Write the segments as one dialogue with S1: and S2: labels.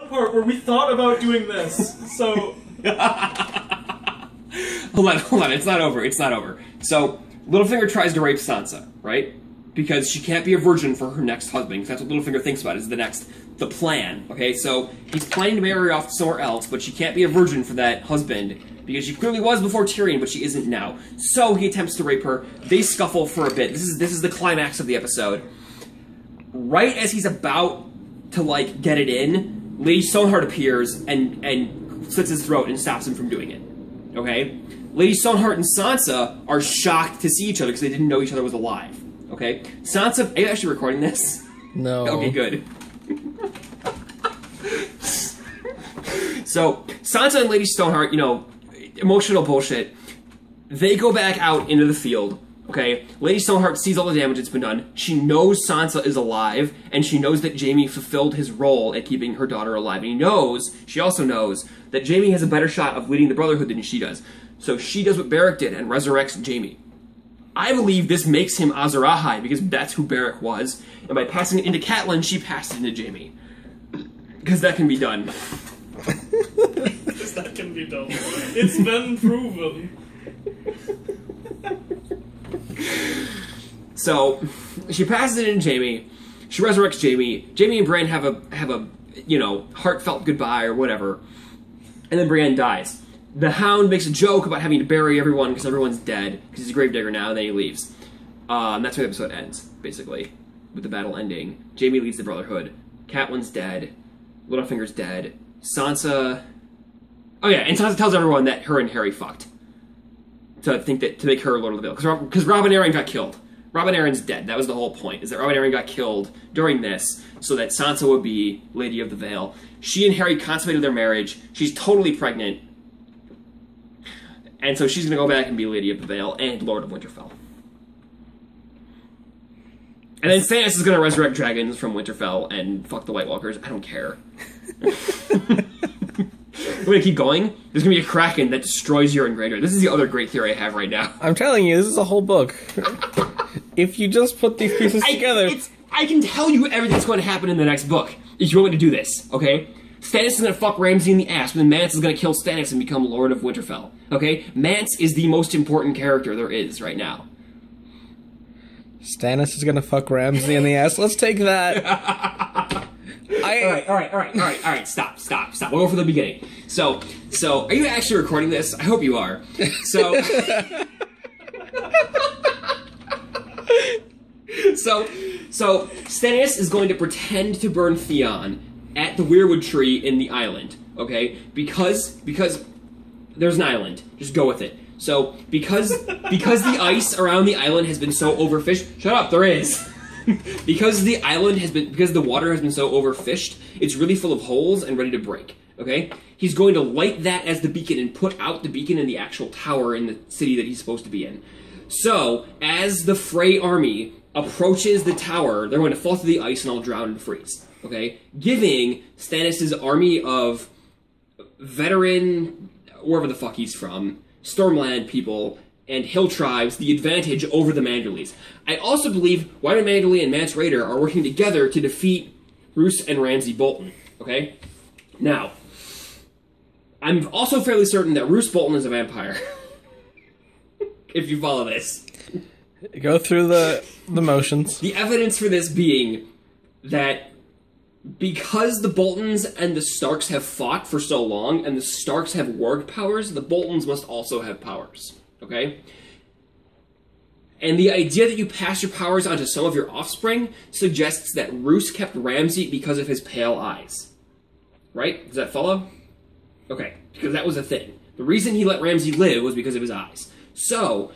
S1: part where we thought about doing this. So
S2: hold on, it's not over. So Littlefinger tries to rape Sansa, right? Because she can't be a virgin for her next husband, because that's what Littlefinger thinks about, is the plan, okay? So he's planning to marry her off somewhere else, but she can't be a virgin for that husband, because she clearly was before Tyrion, but she isn't now. So he attempts to rape her. They scuffle for a bit. This is the climax of the episode. Right as he's about to, like, get it in, Lady Stoneheart appears and slits his throat and stops him from doing it, okay? Lady Stoneheart and Sansa are shocked to see each other because they didn't know each other was alive. Okay, Sansa, are you actually recording this?
S3: No.
S2: Okay, good. So, Sansa and Lady Stoneheart, you know, emotional bullshit. They go back out into the field, okay? Lady Stoneheart sees all the damage that's been done. She knows Sansa is alive, and she knows that Jaime fulfilled his role at keeping her daughter alive. And she also knows, that Jaime has a better shot of leading the Brotherhood than she does. So she does what Beric did and resurrects Jaime. I believe this makes him Azor Ahai, because that's who Beric was, and by passing it into Catelyn, she passed it into Jaime. Because that can be done.
S1: Because that can be done. It's been proven.
S2: So, she passes it into Jaime, she resurrects Jaime, Jaime and Bran have a, you know, heartfelt goodbye or whatever, and then Brienne dies. The Hound makes a joke about having to bury everyone because everyone's dead, because he's a gravedigger now, and then he leaves. That's where the episode ends, basically, with the battle ending. Jaime leads the Brotherhood. Catelyn's dead. Littlefinger's dead. Sansa... Oh yeah, and Sansa tells everyone that her and Harry fucked. To make her Lord of the Vale. Because Robin Arryn got killed. Robin Arryn's dead. That was the whole point, is that Robin Arryn got killed during this, so that Sansa would be Lady of the Vale. She and Harry consummated their marriage. She's totally pregnant. And so she's going to go back and be Lady of the Vale and Lord of Winterfell. And then Stannis is going to resurrect dragons from Winterfell and fuck the White Walkers. I don't care. We're going to keep going. There's going to be a Kraken that destroys Euron Greyjoy. This is the other great theory I have right now.
S3: I'm telling you, this is a whole book. If you just put these pieces together...
S2: I can tell you everything that's going to happen in the next book, if you want me to do this, okay? Stannis is going to fuck Ramsay in the ass, but then Mance is going to kill Stannis and become Lord of Winterfell. Okay? Mance is the most important character there is right now.
S3: Stannis is going to fuck Ramsay in the ass. Let's take that.
S2: All right. Stop. We'll go from the beginning. So, are you actually recording this? I hope you are. So... So, Stannis is going to pretend to burn Theon at the Weirwood tree in the island, okay? Because there's an island. Just go with it. So, because the ice around the island has been so overfished... Shut up, there is! because the water has been so overfished, it's really full of holes and ready to break, okay? He's going to light that as the beacon and put out the beacon in the actual tower in the city that he's supposed to be in. So, as the Frey army approaches the tower, they're going to fall through the ice and all drown and freeze. Okay? Giving Stannis' army of veteran, wherever the fuck he's from, Stormland people, and hill tribes the advantage over the Manderleys. I also believe Wyman Manderley and Mance Rayder are working together to defeat Roose and Ramsay Bolton. Okay? Now, I'm also fairly certain that Roose Bolton is a vampire. If you follow this.
S3: Go through the motions.
S2: The evidence for this being that because the Boltons and the Starks have fought for so long, and the Starks have warg powers, the Boltons must also have powers. Okay? And the idea that you pass your powers onto some of your offspring suggests that Roose kept Ramsay because of his pale eyes. Right? Does that follow? Okay, because that was a thing. The reason he let Ramsay live was because of his eyes. So,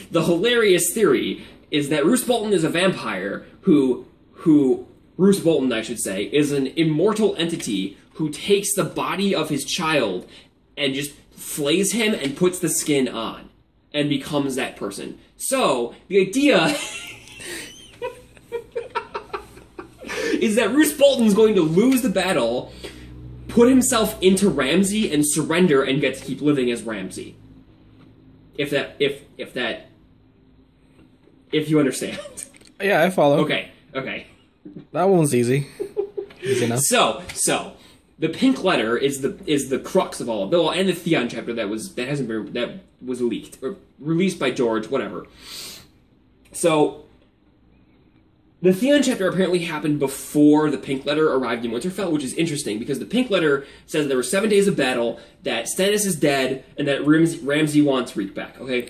S2: the hilarious theory is that Roose Bolton is a vampire who Roose Bolton, I should say, is an immortal entity who takes the body of his child and just flays him and puts the skin on and becomes that person. So, the idea is that Roose Bolton's going to lose the battle, put himself into Ramsay and surrender and get to keep living as Ramsay. If you understand.
S3: Yeah, I follow.
S2: Okay.
S3: That one's easy. Easy enough.
S2: So the pink letter is the crux of all of it. Well, and the Theon chapter that was leaked or released by George, whatever. So the Theon chapter apparently happened before the pink letter arrived in Winterfell, which is interesting because the pink letter says there were 7 days of battle, that Stannis is dead, and that Ramsay wants Reek back. Okay,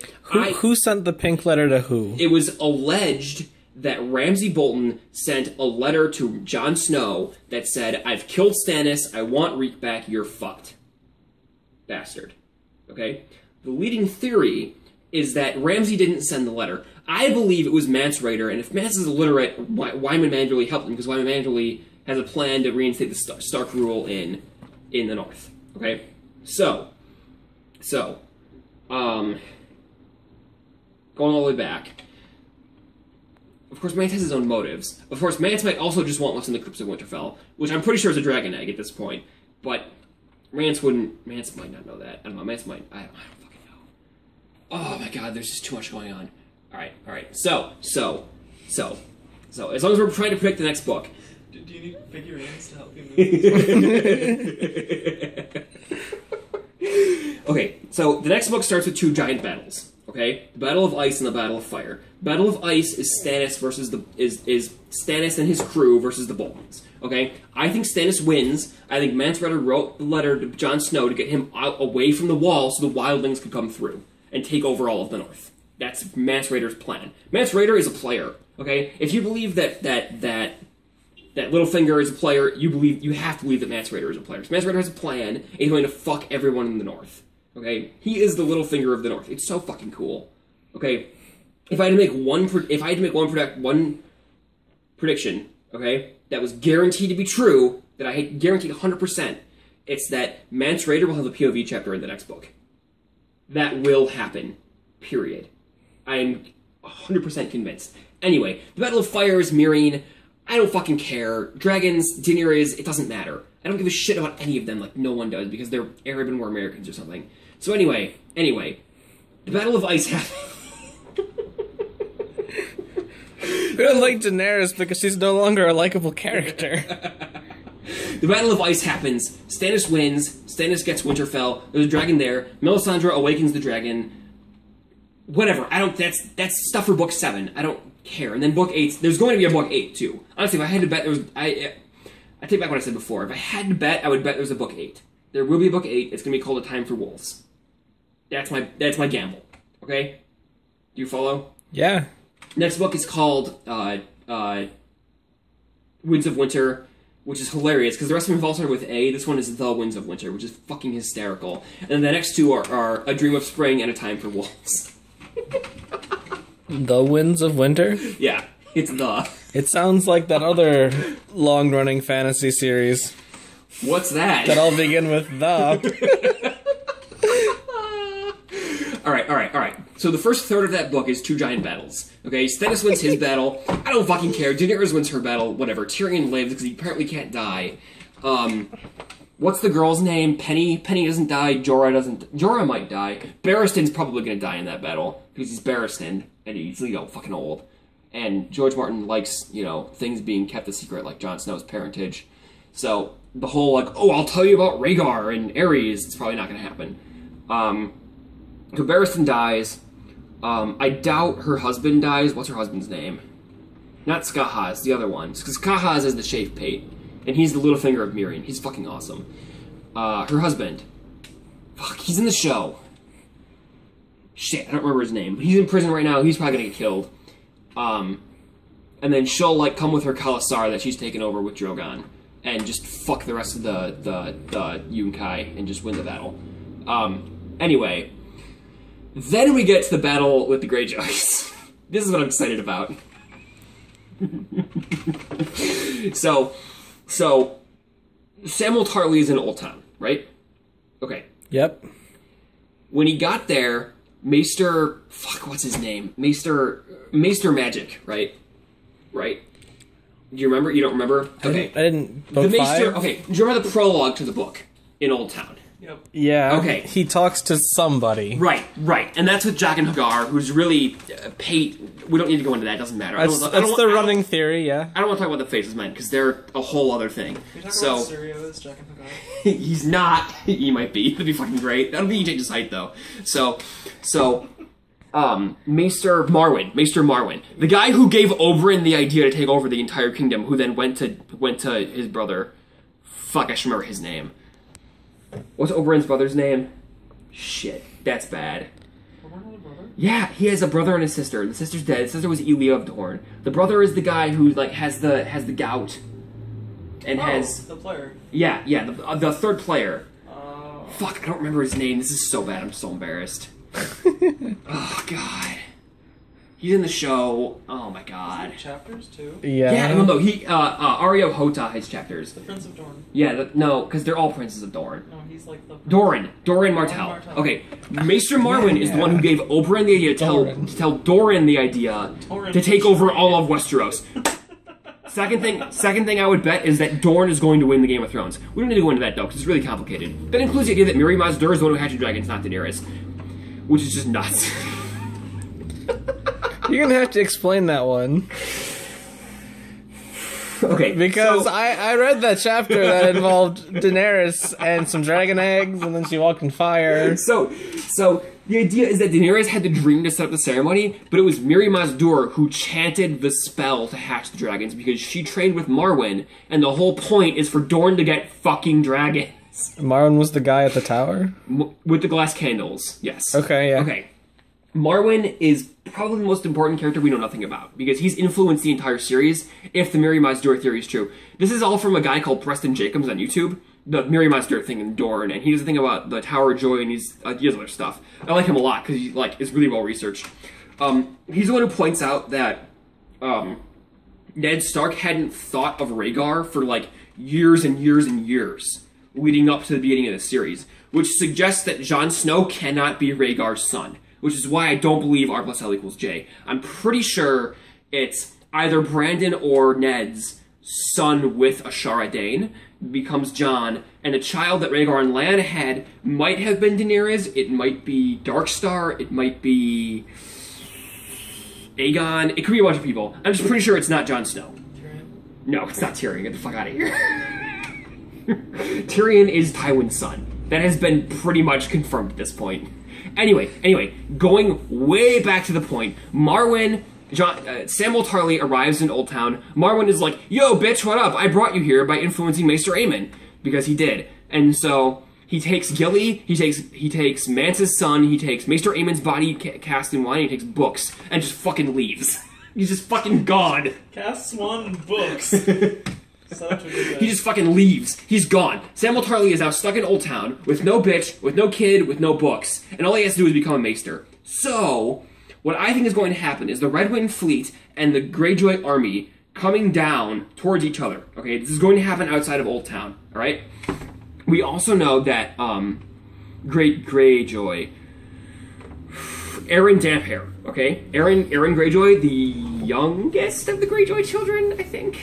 S3: Who sent the pink letter to who?
S2: it was alleged that Ramsay Bolton sent a letter to Jon Snow that said, "I've killed Stannis, I want Reek back, you're fucked. Bastard." Okay? The leading theory is that Ramsay didn't send the letter. I believe it was Mance Rayder, and if Mance is illiterate, Wyman Manderly helped him, because Wyman Manderly has a plan to reinstate the Stark rule in the North. Okay? So, going all the way back, of course, Mance has his own motives. Of course, Mance might also just want what's in the Crypts of Winterfell, which I'm pretty sure is a dragon egg at this point. But Mance might not know that. I don't know. Mance might. I don't fucking know. Oh my god, there's just too much going on. All right. So, as long as we're trying to predict the next book.
S1: Do you need figurines to help you move?
S2: Okay, so the next book starts with 2 giant battles. Okay, the Battle of Ice and the Battle of Fire. Battle of Ice is Stannis versus is Stannis and his crew versus the Boltons. Okay, I think Stannis wins. I think Mance Rayder wrote the letter to Jon Snow to get him out away from the wall so the wildlings could come through and take over all of the North. That's Mance Rayder's plan. Mance Rayder is a player. Okay, if you believe that Littlefinger is a player, you have to believe that Mance Rayder is a player. So Mance Rayder has a plan, and he's going to fuck everyone in the North. Okay, he is the Littlefinger of the North. It's so fucking cool. Okay, if I had to make one prediction, okay, that was guaranteed to be true, that I had guaranteed 100%, it's that Mance Rayder will have a POV chapter in the next book. That will happen. Period. I am 100% convinced. Anyway, the Battle of Fire is Meereen. I don't fucking care. Dragons, Daenerys, it doesn't matter. I don't give a shit about any of them like no one does because they're Arab and we're Americans or something. So anyway, the Battle of Ice happened.
S3: We don't like Daenerys because she's no longer a likable character.
S2: The Battle of Ice happens. Stannis wins. Stannis gets Winterfell. There's a dragon there. Melisandre awakens the dragon. Whatever. That's stuff for book 7. I don't care. And then book 8. There's going to be a book 8 too. Honestly, if I had to bet, I take back what I said before. If I had to bet, I would bet there's a book 8. There will be a book 8. It's going to be called A Time for Wolves. That's my gamble. Okay? Do you follow?
S3: Yeah.
S2: Next book is called Winds of Winter, which is hilarious because the rest of them have all started with A. This one is The Winds of Winter, which is fucking hysterical. And then the next 2 are A Dream of Spring and A Time for Wolves.
S3: The Winds of Winter?
S2: Yeah, it's the.
S3: It sounds like that other long-running fantasy series.
S2: What's that?
S3: That all begin with the.
S2: All right. So the first third of that book is 2 giant battles. Okay, Stannis wins his battle. I don't fucking care. Daenerys wins her battle. Whatever. Tyrion lives because he apparently can't die. What's the girl's name? Penny. Penny doesn't die. Jorah doesn't. Jorah might die. Barristan's probably going to die in that battle because he's Barristan and he's fucking old. And George Martin likes things being kept a secret like Jon Snow's parentage. So the whole I'll tell you about Rhaegar and Aerys. It's probably not going to happen. So Barristan dies. I doubt her husband dies. What's her husband's name? Not Skahaz, the other one. Because Skahaz is the shaved pate. And he's the Littlefinger of Meereen. He's fucking awesome. Her husband. Fuck, he's in the show. Shit, I don't remember his name. But he's in prison right now. He's probably gonna get killed. And then she'll, come with her Khalasar that she's taken over with Drogon. And just fuck the rest of the Yunkai and just win the battle. Anyway. Then we get to the battle with the Greyjoys. This is what I'm excited about. So Samwell Tarly is in Old Town, right? Okay.
S3: Yep.
S2: When he got there, Maester... Fuck, what's his name? Maester Magic, right? Right? Do you remember? You don't remember? Okay.
S3: I didn't book
S2: the Maester,
S3: 5?
S2: okay, do you remember the prologue to the book in Old Town?
S1: Yep.
S3: Yeah.
S2: Okay.
S3: He talks to somebody.
S2: Right. And that's with Jaqen H'ghar, who's really we don't need to go into that. It doesn't matter.
S3: That's the running theory. Yeah.
S2: I don't want to talk about the faces men because they're a whole other thing.
S1: Can you talk
S2: So
S1: about Syrio as Jaqen H'ghar?
S2: he's not. He might be. That'd be fucking great. That'll be his height though. So. Maester Marwyn, the guy who gave Oberyn the idea to take over the entire kingdom, who then went to his brother. Fuck, I should remember his name. What's Oberyn's brother's name? Shit, that's bad.
S1: Oberyn has a brother?
S2: Yeah, he has a brother and a sister. The sister's dead. The sister was Elia of Dorne. The brother is the guy who like has the gout, and has
S1: the player.
S2: Yeah, the third player. Fuck, I don't remember his name. This is so bad. I'm so embarrassed. Oh god, he's in the show. Oh my god.
S1: Chapters too.
S3: Yeah.
S2: No. He Arya Hota has chapters.
S1: The Prince of Dorne.
S2: Yeah, no, because they're all princes of Dorne.
S1: No, he's like the
S2: Doran Martell. Okay, Maester Marwyn is the one who gave Oberyn the idea to tell Doran the idea to take over all of Westeros. Second thing I would bet is that Dorne is going to win the Game of Thrones. We don't need to go into that though, because it's really complicated. That includes the idea that Mirri Maz Dur is the one who hatched the dragons, not Daenerys. Which is just nuts.
S3: You're gonna have to explain that one.
S2: Okay,
S3: because
S2: so,
S3: I read that chapter that involved Daenerys and some dragon eggs, and then she walked in fire.
S2: So the idea is that Daenerys had the dream to set up the ceremony, but it was Mirri Maz Dur who chanted the spell to hatch the dragons because she trained with Marwyn, and the whole point is for Dorne to get fucking dragons.
S3: Marwyn was the guy at the tower?
S2: With the glass candles, yes.
S3: Okay, yeah.
S2: Okay. Marwyn is probably the most important character we know nothing about, because he's influenced the entire series, if the Mirri Maz Dur theory is true. This is all from a guy called Preston Jacobs on YouTube, the Mirri Maz Dur thing in Dorne, and he does a thing about the Tower of Joy and he has other stuff. I like him a lot, because he is really well researched. He's the one who points out that Ned Stark hadn't thought of Rhaegar for years and years and years leading up to the beginning of the series, which suggests that Jon Snow cannot be Rhaegar's son, which is why I don't believe R plus L equals J. I'm pretty sure it's either Brandon or Ned's son with Ashara Dane becomes Jon, and a child that Rhaegar and Lan had might have been Daenerys, it might be Darkstar, it might be Aegon, it could be a bunch of people. I'm just pretty sure it's not Jon Snow.
S1: Tyrion?
S2: No, it's not Tyrion. Get the fuck out of here. Tyrion is Tywin's son. That has been pretty much confirmed at this point. Anyway, going way back to the point, Samwell Tarly arrives in Old Town. Marwyn is like, yo, bitch, what up? I brought you here by influencing Maester Aemon. Because he did. And so, he takes Gilly, he takes Mance's son, he takes Maester Aemon's body cast in wine, he takes books, and just fucking leaves. He's just fucking gone.
S1: Casts one books.
S2: He just fucking leaves. He's gone. Samwell Tarly is now stuck in Old Town with no bitch, with no kid, with no books, and all he has to do is become a maester. So, what I think is going to happen is the Red Wind Fleet and the Greyjoy army coming down towards each other. Okay, this is going to happen outside of Old Town. All right. We also know that Greyjoy, Aaron Damphair. Okay, Aaron Greyjoy, the youngest of the Greyjoy children, I think.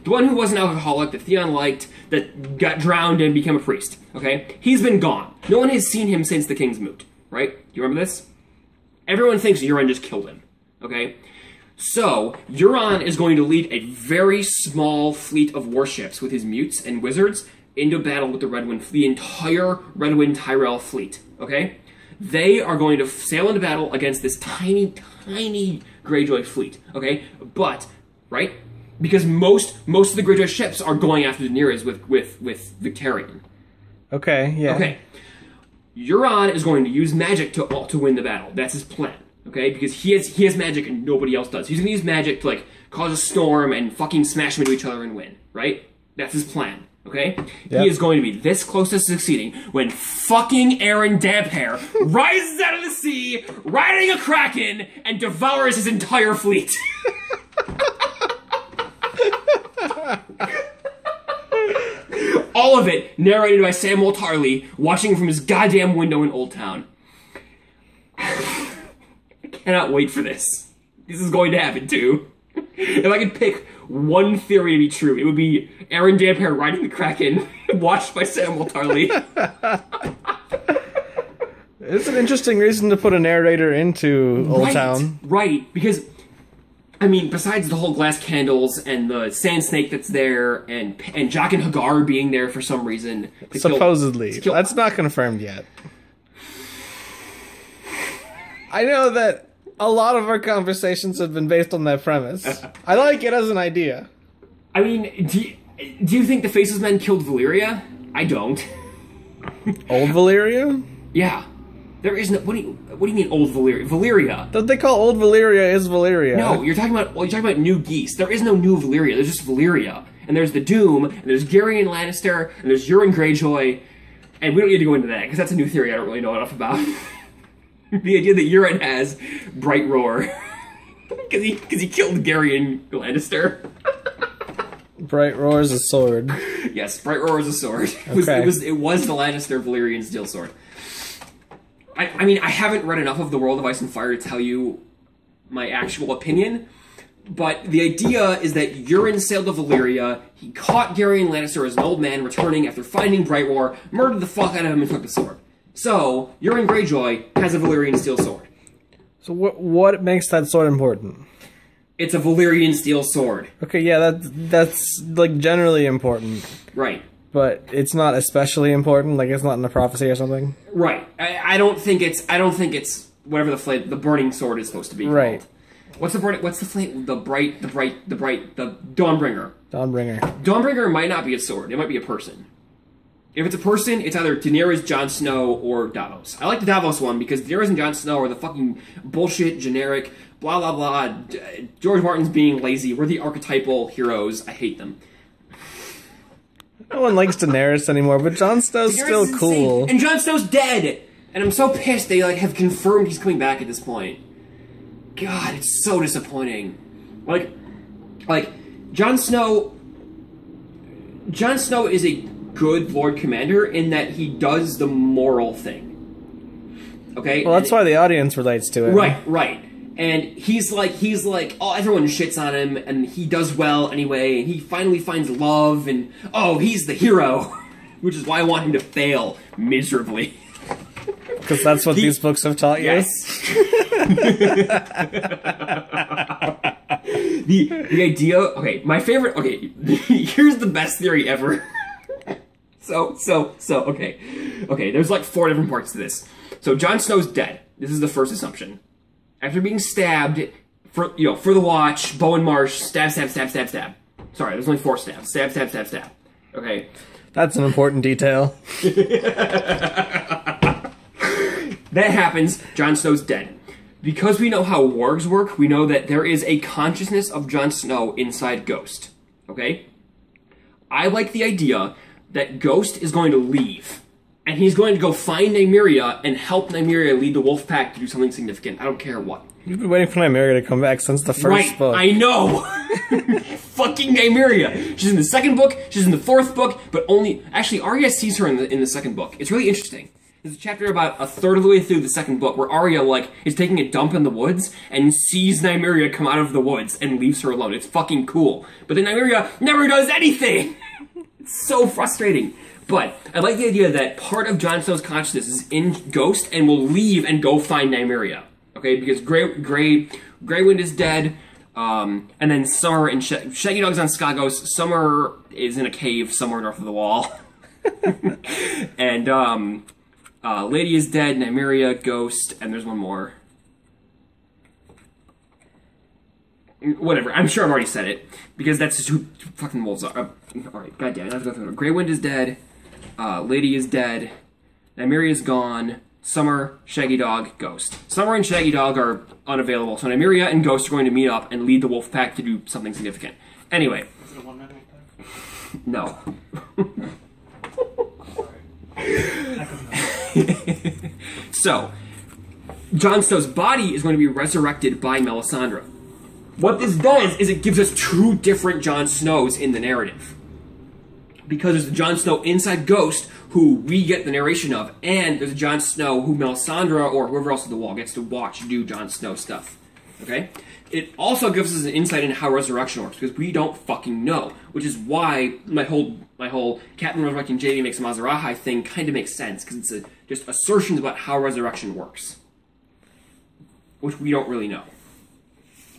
S2: The one who was an alcoholic that Theon liked, that got drowned and became a priest, okay? He's been gone. No one has seen him since the King's Moot, right? Do you remember this? Everyone thinks Euron just killed him, okay? So, Euron is going to lead a very small fleet of warships with his mutes and wizards into battle with the entire Red Wind Tyrell fleet, okay? They are going to sail into battle against this tiny, tiny Greyjoy fleet, okay? But, right? Because most of the Greyjoy ships are going after Daenerys with Victarion.
S3: Okay, yeah.
S2: Okay. Euron is going to use magic to win the battle. That's his plan. Okay? Because he has magic and nobody else does. He's gonna use magic to cause a storm and fucking smash them into each other and win. Right? That's his plan. Okay? Yep. He is going to be this close to succeeding when fucking Aaron Damphair rises out of the sea, riding a kraken, and devours his entire fleet. All of it narrated by Samwell Tarly, watching from his goddamn window in Old Town. I cannot wait for this. This is going to happen too. If I could pick one theory to be true, it would be Aaron Dampere riding the Kraken, watched by Samuel Tarly.
S3: It's an interesting reason to put a narrator into Old Town.
S2: Right, because, I mean, besides the whole glass candles and the sand snake that's there, and Jock and Hagar being there for some reason.
S3: Supposedly. That's not confirmed yet. I know that a lot of our conversations have been based on that premise. I like it as an idea.
S2: I mean, do you think the Faceless Men killed Valyria? I don't.
S3: Old Valyria?
S2: Yeah. There is no... What do you mean old Valyria? Valyria.
S3: What they call old Valyria is Valyria.
S2: No, you're talking about new geese. There is no new Valyria. There's just Valyria. And there's the Doom, and there's Garion Lannister, and there's Euron Greyjoy. And we don't need to go into that, because that's a new theory I don't really know enough about. The idea that Euron has Bright Roar. Because he killed Garion Lannister.
S3: Bright Roar is a sword.
S2: Yes, Bright Roar is a sword.
S3: Okay.
S2: It was the Lannister Valyrian steel sword. I mean, I haven't read enough of The World of Ice and Fire to tell you my actual opinion, but the idea is that Euron sailed to Valyria, he caught Garion Lannister as an old man returning after finding Bright Roar, murdered the fuck out of him, and took the sword. So, Euron Greyjoy has a Valyrian steel sword.
S3: So what makes that sword important?
S2: It's a Valyrian steel sword.
S3: Okay, yeah, that's like generally important.
S2: Right.
S3: But it's not especially important, like it's not in the prophecy or something.
S2: Right. I don't think it's whatever the burning sword is supposed to be.
S3: Right.
S2: Called. What's the flame? The Dawnbringer.
S3: Dawnbringer.
S2: Dawnbringer might not be a sword. It might be a person. If it's a person, it's either Daenerys, Jon Snow, or Davos. I like the Davos one because Daenerys and Jon Snow are the fucking bullshit, generic, blah, blah, blah. George Martin's being lazy. We're the archetypal heroes. I hate them.
S3: No one likes Daenerys anymore, but Jon Snow's still cool.
S2: Insane. And Jon Snow's dead! And I'm so pissed they have confirmed he's coming back at this point. God, it's so disappointing. Like Jon Snow is a good Lord Commander in that he does the moral thing. Okay?
S3: Well, that's why the audience relates to it.
S2: Right. And he's like, oh, everyone shits on him, and he does well anyway, and he finally finds love, and, oh, he's the hero. Which is why I want him to fail miserably.
S3: Because that's what these books have taught you?
S2: Yes. The idea, okay, my favorite, okay, here's the best theory ever. Okay, there's like 4 different parts to this. So Jon Snow's dead. This is the first assumption. After being stabbed, for the watch, Bowen Marsh, stab. Sorry, there's only 4 stabs. Stab. Okay.
S3: That's an important detail.
S2: That happens, Jon Snow's dead. Because we know how wargs work, we know that there is a consciousness of Jon Snow inside Ghost. Okay? I like the idea that Ghost is going to leave. And he's going to go find Nymeria and help Nymeria lead the wolf pack to do something significant. I don't care what.
S3: You've been waiting for Nymeria to come back since the first book.
S2: I know! Fucking Nymeria! She's in the 2nd book, she's in the 4th book, but only... Actually, Arya sees her in the 2nd book. It's really interesting. There's a chapter about a third of the way through the 2nd book where Arya, is taking a dump in the woods and sees Nymeria come out of the woods and leaves her alone. It's fucking cool. But then Nymeria never does anything! It's so frustrating. But I like the idea that part of Jon Snow's consciousness is in Ghost and will leave and go find Nymeria. Okay, because Greywind is dead, and then Summer and Shaggy Dog's on Skagos. Summer is in a cave somewhere north of the Wall. And Lady is dead, Nymeria, Ghost, and there's one more. Whatever, I'm sure I've already said it, because that's just who fucking wolves are. Alright, goddamn, I have to go through it. Greywind is dead, Lady is dead, Nymeria is gone, Summer, Shaggy Dog, Ghost. Summer and Shaggy Dog are unavailable, so Nymeria and Ghost are going to meet up and lead the wolf pack to do something significant. Anyway.
S1: Is it a one-man wolf pack?
S2: No. So, Jon Snow's body is going to be resurrected by Melisandre. What this does is it gives us 2 different Jon Snows in the narrative. Because there's a Jon Snow inside Ghost, who we get the narration of, and there's a Jon Snow who Melisandre or whoever else at the Wall gets to watch do Jon Snow stuff. Okay? It also gives us an insight into how resurrection works, because we don't fucking know. Which is why my whole Captain resurrecting JD makes a Mazarahai thing kind of makes sense, because it's just assertions about how resurrection works. Which we don't really know.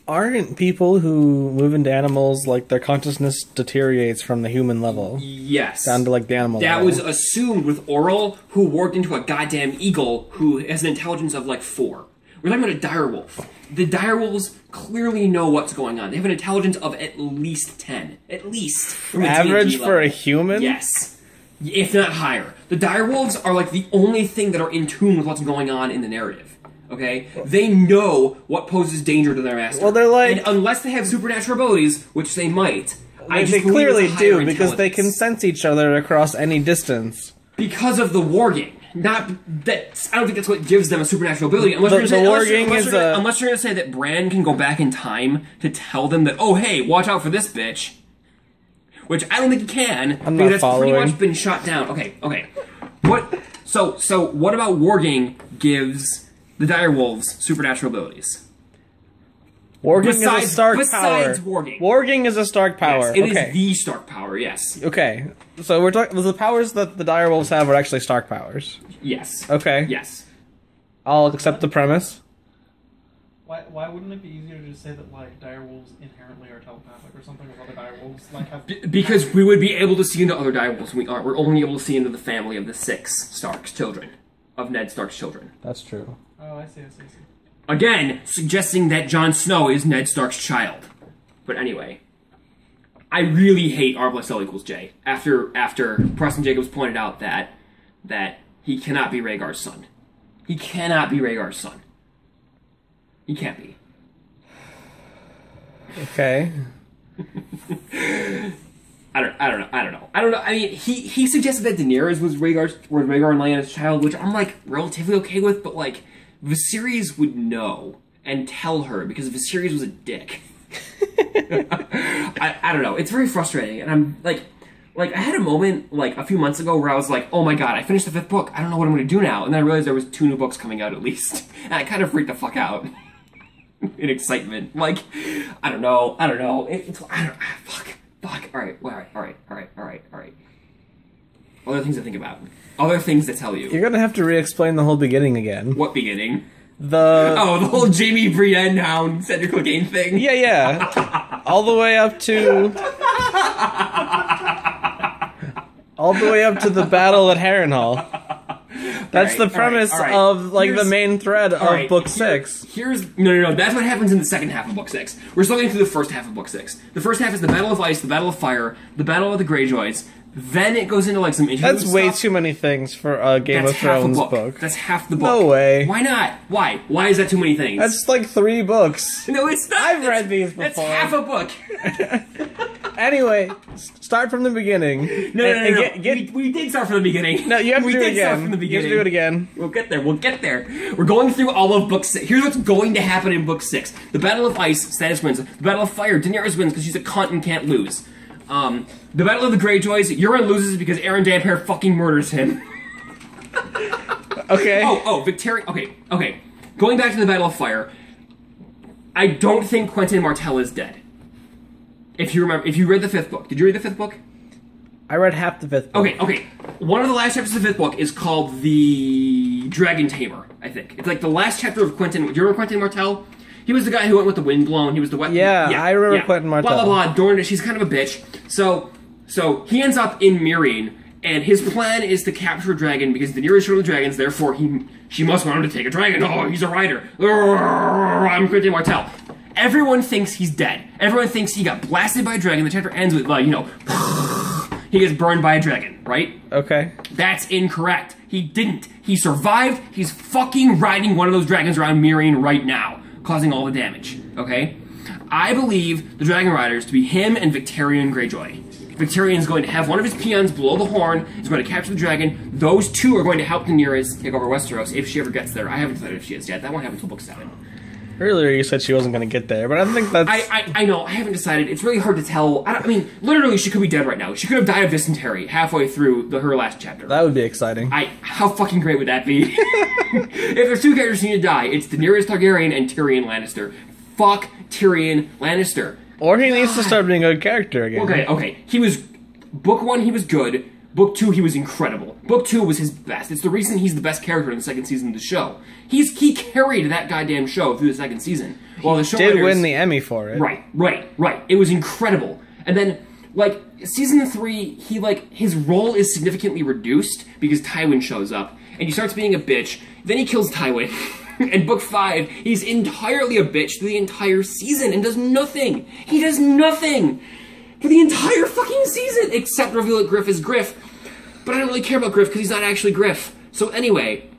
S3: Aren't people who move into animals, like, their consciousness deteriorates from the human level?
S2: Yes.
S3: Down to, like, the animal level?
S2: That was assumed with Oral, who worked into a goddamn eagle who has an intelligence of, like, 4. We're talking about a direwolf. The direwolves clearly know what's going on. They have an intelligence of at least 10. At least. From a
S3: Average
S2: D&D
S3: for
S2: level.
S3: a human?
S2: Yes. If not higher. The direwolves are, like, the only thing that are in tune with what's going on in the narrative. Okay? They know what poses danger to their master.
S3: Well, they're like...
S2: And unless they have supernatural abilities, which they might...
S3: They clearly do, because they can sense each other across any distance.
S2: Because of the warging. Not that... I don't think that's what gives them a supernatural ability. Unless
S3: The
S2: you're
S3: warging
S2: going to say that Bran can go back in time to tell them that, oh, hey, watch out for this bitch. Which I don't think he can.
S3: I'm
S2: because
S3: not following.
S2: that's pretty much been shot down. Okay. What... So what about warging gives... the direwolves supernatural abilities?
S3: Warging is a Stark power.
S2: Besides warging.
S3: Warging is a Stark power.
S2: Yes, it
S3: okay.
S2: is the Stark power, yes.
S3: Okay. So we're talking... the powers that the direwolves have are actually Stark powers.
S2: Yes.
S3: Okay.
S2: Yes.
S3: I'll accept the premise.
S1: Why wouldn't it be easier to just say that, like, direwolves inherently are telepathic or something with other direwolves? Like, have...
S2: Because we would be able to see into other direwolves, and we aren't. We're only able to see into the family of the 6 Stark's children. Of Ned Stark's children.
S3: That's true.
S1: Oh, I see.
S2: Again, suggesting that Jon Snow is Ned Stark's child. But anyway, I really hate R plus L equals J. After Preston Jacobs pointed out that he cannot be Rhaegar's son. He cannot be Rhaegar's son. He can't be.
S3: Okay.
S2: I don't know. I mean, he suggested that Daenerys was Rhaegar and Lyanna's child, which I'm, like, relatively okay with, but, like, Viserys would know and tell her because Viserys was a dick. I don't know. It's very frustrating, and I'm, like, I had a moment, like, a few months ago where I was like, oh my god, I finished the 5th book, I don't know what I'm going to do now, and then I realized there was 2 new books coming out at least, and I kind of freaked the fuck out. In excitement. Like, I don't know. Fuck. Alright. Other things to think about. Other things to tell you.
S3: You're gonna have to re-explain the whole beginning again.
S2: What beginning?
S3: The
S2: whole Jaime Brienne Hound Cedric Clegane thing?
S3: Yeah. All the way up to... all the way up to the battle at Harrenhal. That's the premise of, like, the main thread of Book 6.
S2: No. That's what happens in the second half of Book 6. We're still getting through the first half of Book 6. The first half is the Battle of Ice, the Battle of Fire, the Battle of the Greyjoys. Then it goes into, like, some interlude
S3: That's way too many things for a Game of Thrones book.
S2: That's half the book.
S3: No way.
S2: Why not? Why? Why is that too many things?
S3: That's like 3 books.
S2: No, it's not.
S3: I've read these before.
S2: That's half a book.
S3: Anyway, start from the beginning.
S2: No. We did start from the beginning.
S3: No, you have to do it again.
S2: Start from the beginning.
S3: You have to do it again.
S2: We'll get there. We're going through all of Book 6. Here's what's going to happen in Book 6. The Battle of Ice, Stannis wins. The Battle of Fire, Daenerys wins because she's a cunt and can't lose. The Battle of the Greyjoys, Euron loses because Aaron Damphair fucking murders him.
S3: Okay.
S2: Victarion. Okay. Going back to the Battle of Fire, I don't think Quentyn Martell is dead. If you read the 5th book. Did you read the 5th book?
S3: I read half the 5th book.
S2: Okay. One of the last chapters of the 5th book is called The Dragon Tamer, I think. It's like the last chapter of Quentyn. Do you remember Quentyn Martell? He was the guy who went with the wind blown. He was the
S3: Yeah, I remember Quentyn Martell.
S2: Blah, blah, blah. Dorne, she's kind of a bitch. So he ends up in Meereen, and his plan is to capture a dragon because Daenerys showed the dragons, therefore she must want him to take a dragon. Oh, he's a rider. I'm Quentyn Martell. Everyone thinks he's dead. Everyone thinks he got blasted by a dragon. The chapter ends with, he gets burned by a dragon, right?
S3: Okay.
S2: That's incorrect. He didn't. He survived. He's fucking riding one of those dragons around Meereen right now, causing all the damage, okay? I believe the Dragon Riders to be him and Victarion Greyjoy. Victarion's going to have one of his peons blow the horn, he's going to capture the dragon. Those two are going to help Daenerys take over Westeros if she ever gets there. I haven't decided if she is yet. That won't happen until Book 7.
S3: Earlier you said she wasn't going to get there, but I think that's...
S2: I know, I haven't decided. It's really hard to tell. I mean, literally, she could be dead right now. She could have died of dysentery halfway through her last chapter.
S3: That would be exciting.
S2: How fucking great would that be? If there's 2 characters who need to die, it's Daenerys Targaryen and Tyrion Lannister. fuck Tyrion Lannister.
S3: Or he needs to start being a good character again.
S2: Okay. He was... Book 1, he was good. Book 2, he was incredible. Book 2 was his best. It's the reason he's the best character in the second season of the show. He carried that goddamn show through the second season. While the show
S3: did win the Emmy for it.
S2: Right. It was incredible. And then, like, season 3, his role is significantly reduced because Tywin shows up. And he starts being a bitch. Then he kills Tywin. And book 5, he's entirely a bitch through the entire season and does nothing. He does nothing for the entire fucking season except reveal that Griff is Griff. But I don't really care about Griff because he's not actually Griff. So anyway,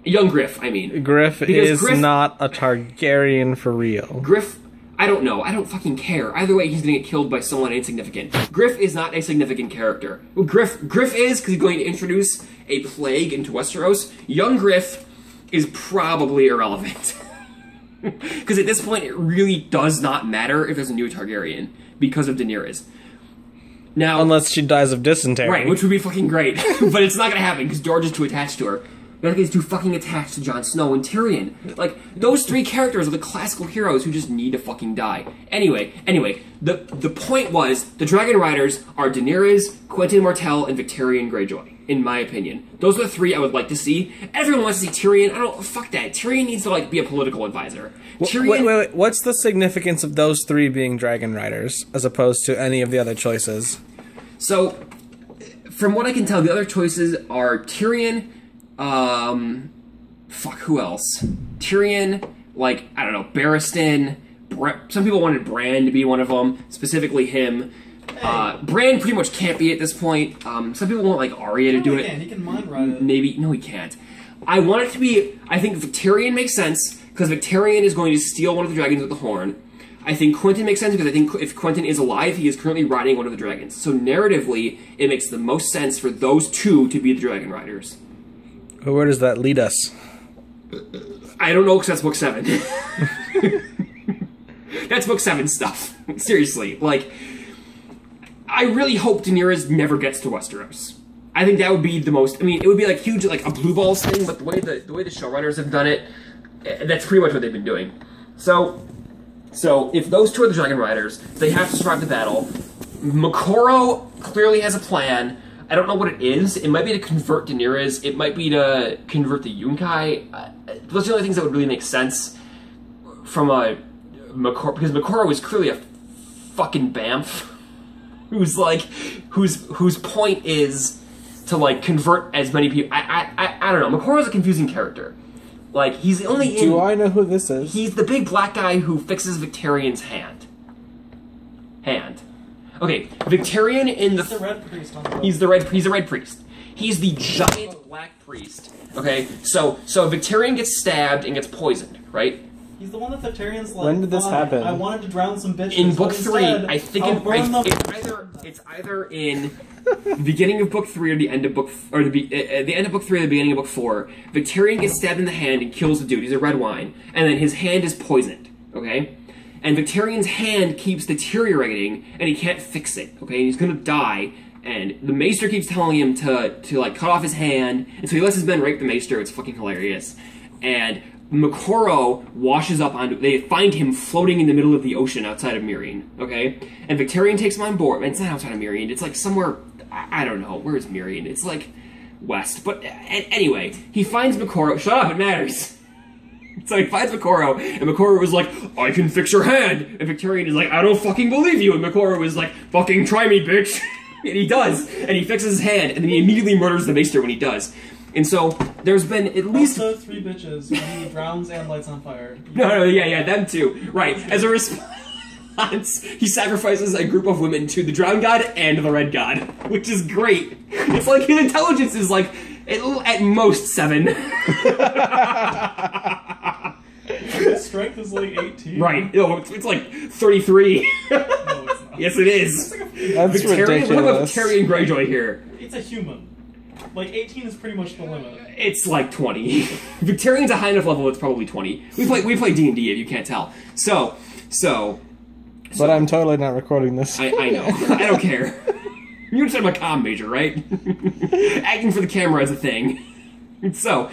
S2: young Griff, I mean.
S3: Griff is not a Targaryen for real.
S2: Griff, I don't know. I don't fucking care. Either way, he's gonna get killed by someone insignificant. Griff is not a significant character. Well, Griff is because he's going to introduce a plague into Westeros. Young Griff is probably irrelevant. Because at this point, it really does not matter if there's a new Targaryen because of Daenerys. Now,
S3: unless she dies of dysentery.
S2: Right, which would be fucking great. But it's not gonna happen because George is too attached to her. He's too fucking attached to Jon Snow and Tyrion. Like, those three characters are the classical heroes who just need to fucking die. Anyway, the point was, the Dragon Riders are Daenerys, Quentyn Martell, and Victarion Greyjoy, in my opinion. Those are the three I would like to see. Everyone wants to see Tyrion. Fuck that. Tyrion needs to, like, be a political advisor.
S3: Wait. What's the significance of those three being Dragon Riders, as opposed to any of the other choices?
S2: So, from what I can tell, the other choices are Tyrion, who else? Tyrion, like, I don't know, Barristan, some people wanted Bran to be one of them, specifically him. Bran pretty much can't be at this point. Some people want, like, Arya to do it.
S1: He can mind ride it.
S2: Maybe, no he can't. I want it to be, I think Victarion makes sense, because Victarion is going to steal one of the dragons with the horn. I think Quentyn makes sense, because I think if Quentyn is alive, he is currently riding one of the dragons. So narratively, it makes the most sense for those two to be the Dragon Riders.
S3: Where does that lead us?
S2: I don't know, because that's book 7. That's book 7 stuff. Seriously, like, I really hope Daenerys never gets to Westeros. I think that would be the most, I mean, it would be like huge, like a blue balls thing, but the way the showrunners have done it, that's pretty much what they've been doing. So if those two are the Dragon Riders, they have to survive the battle. Makoro clearly has a plan. I don't know what it is. It might be to convert Daenerys. It might be to convert the Yunkai. Those are the only things that would really make sense from a Makoro, because Makoro is clearly a fucking bamf whose point is to, like, convert as many people. I don't know. Makoro's a confusing character. Like, he's only in...
S3: Do I know who this is?
S2: He's the big black guy who fixes Victarion's hand. Okay, Victarion in the...
S1: He's the red priest on the road.
S2: He's a red priest. He's the giant black priest. Okay, so Victarion gets stabbed and gets poisoned, right?
S1: He's the one that Victarion's like,
S3: when did this happen?
S1: I wanted to drown some bitches.
S2: In book 3, I think it's either in the beginning of book 3 or the end of book, or the end of book 3 or the beginning of book 4. Victarion gets stabbed in the hand and kills the dude. He's a red wine, and then his hand is poisoned. Okay, and Victarion's hand keeps deteriorating, and he can't fix it. Okay, and he's gonna die. And the Maester keeps telling him to like cut off his hand, and so he lets his men rape the Maester. It's fucking hilarious. And Makoro washes up onto... They find him floating in the middle of the ocean outside of Meereen, okay? And Victarion takes him on board. It's not outside of Meereen. It's like somewhere... I don't know. Where is Meereen? It's like west. But anyway, he finds Makoro... Shut up, it matters. So he finds Makoro, and Makoro was like, I can fix your hand. And Victarion is like, I don't fucking believe you. And Makoro was like, fucking try me, bitch. And he does. And he fixes his hand, and then he immediately murders the Maester when he does. And so, there's been at least...
S1: Also, 3 bitches when he drowns and lights on fire.
S2: Yeah, them too. Right. As a response, he sacrifices a group of women to the Drowned God and the Red God, which is great. It's like his intelligence is like, at most 7.
S1: His strength is like 18.
S2: Right. No, it's like 33.
S1: No, it's not.
S2: Yes, it is.
S3: That's ridiculous.
S2: What about Victarion Greyjoy here?
S1: It's a human. Like, 18 is pretty much the limit.
S2: It's like 20. Victarion's a high enough level, it's probably 20. We play D&D, if you can't tell. So...
S3: But I'm totally not recording this.
S2: I know. I don't care. You understand I'm a comm major, right? Acting for the camera is a thing. So...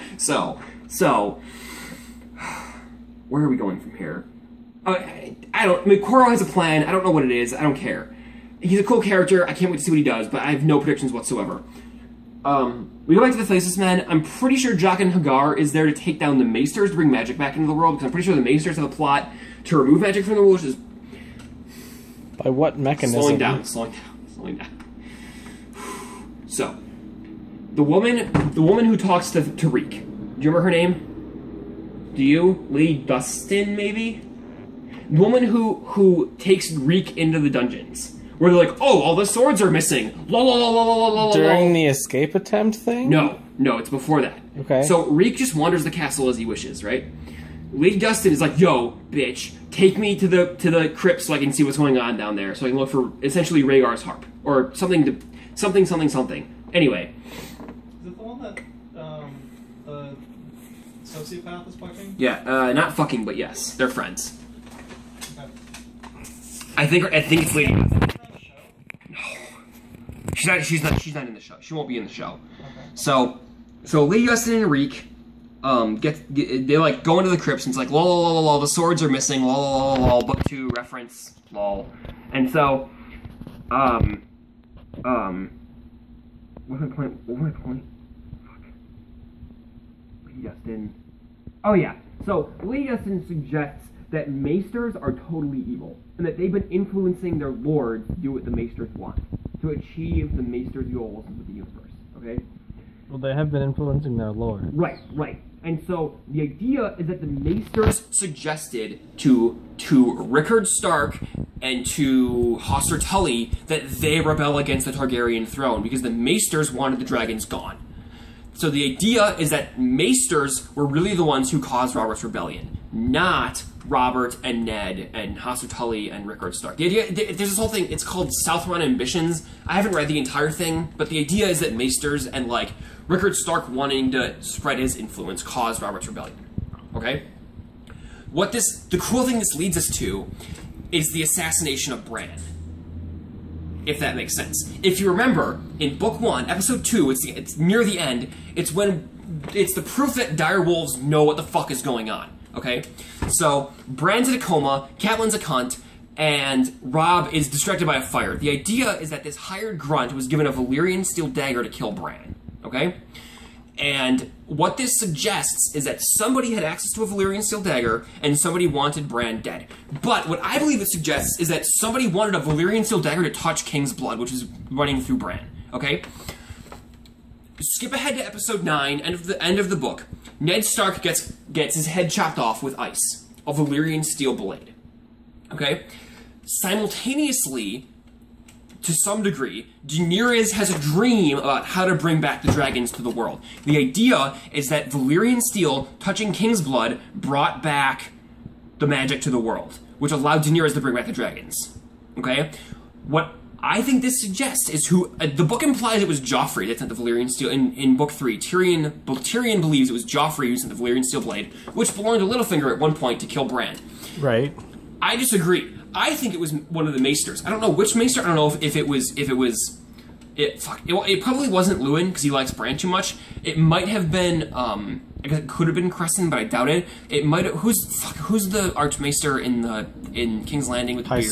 S2: Where are we going from here? I don't. I mean, Koro has a plan. I don't know what it is. I don't care. He's a cool character. I can't wait to see what he does, but I have no predictions whatsoever. We go back to the Faceless Men. I'm pretty sure Jock and Hagar is there to take down the Maesters to bring magic back into the world, because I'm pretty sure the Maesters have a plot to remove magic from the world, which is...
S3: By what mechanism?
S2: Slowing down. So, the woman who talks to Reek. Do you remember her name? Do you? Lady Dustin, maybe? The woman who takes Reek into the dungeons. Where they're like, oh, all the swords are missing. La la la la la la la.
S3: During the escape attempt thing?
S2: No, it's before that.
S3: Okay.
S2: So Reek just wanders the castle as he wishes, right? Lady Dustin is like, yo, bitch, take me to the crypt so I can see what's going on down there, so I can look for essentially Rhaegar's harp or something. Anyway.
S1: Is it the one that the sociopath is fucking?
S2: Yeah, not fucking, but yes, they're friends.
S1: Okay.
S2: I think it's Lady. No, she's not in the show. She won't be in the show. Okay. So Lady Dustin and Reek. They like go into the crypts and it's like lol lol lol lol, the swords are missing, lol lol lol lol, book 2 reference, lol. And so what was my point? Fuck. Lady Dustin. Oh yeah. So Lady Dustin suggests that Maesters are totally evil and that they've been influencing their lords to do what the Maesters want, to achieve the Maesters' goals with the universe. Okay?
S3: Well, they have been influencing their lord.
S2: Right. And so the idea is that the Maesters suggested to Rickard Stark and to Hoster Tully that they rebel against the Targaryen throne because the Maesters wanted the dragons gone. So the idea is that Maesters were really the ones who caused Robert's rebellion, not Robert and Ned and Hoster Tully and Rickard Stark. The idea, there's this whole thing, it's called Southron Ambitions. I haven't read the entire thing, but the idea is that Maesters and, like, Rickard Stark wanting to spread his influence caused Robert's rebellion. Okay? The cool thing this leads us to is the assassination of Bran. If that makes sense. If you remember, in Book 1, Episode 2, it's near the end, it's the proof that dire wolves know what the fuck is going on. Okay? So, Bran's in a coma, Catelyn's a cunt, and Robb is distracted by a fire. The idea is that this hired grunt was given a Valyrian steel dagger to kill Bran. Okay? And what this suggests is that somebody had access to a Valyrian steel dagger, and somebody wanted Bran dead. But what I believe it suggests is that somebody wanted a Valyrian steel dagger to touch King's blood, which is running through Bran. Okay? Skip ahead to Episode 9, end of the book. Ned Stark gets his head chopped off with ice. A Valyrian steel blade. Okay? Simultaneously, to some degree, Daenerys has a dream about how to bring back the dragons to the world. The idea is that Valyrian steel touching King's blood brought back the magic to the world, which allowed Daenerys to bring back the dragons. Okay? What I think this suggests is who... the book implies it was Joffrey that sent the Valyrian steel. In Book 3, Tyrion believes it was Joffrey who sent the Valyrian steel blade, which belonged to Littlefinger at one point to kill Bran.
S3: Right.
S2: I disagree. I think it was one of the Maesters. I don't know which Maester. I don't know if it was. It probably wasn't Lewin because he likes Bran too much. It might have been. I guess it could have been Crescent, but I doubt it. It might. Who's the Archmaester in King's Landing with the beard?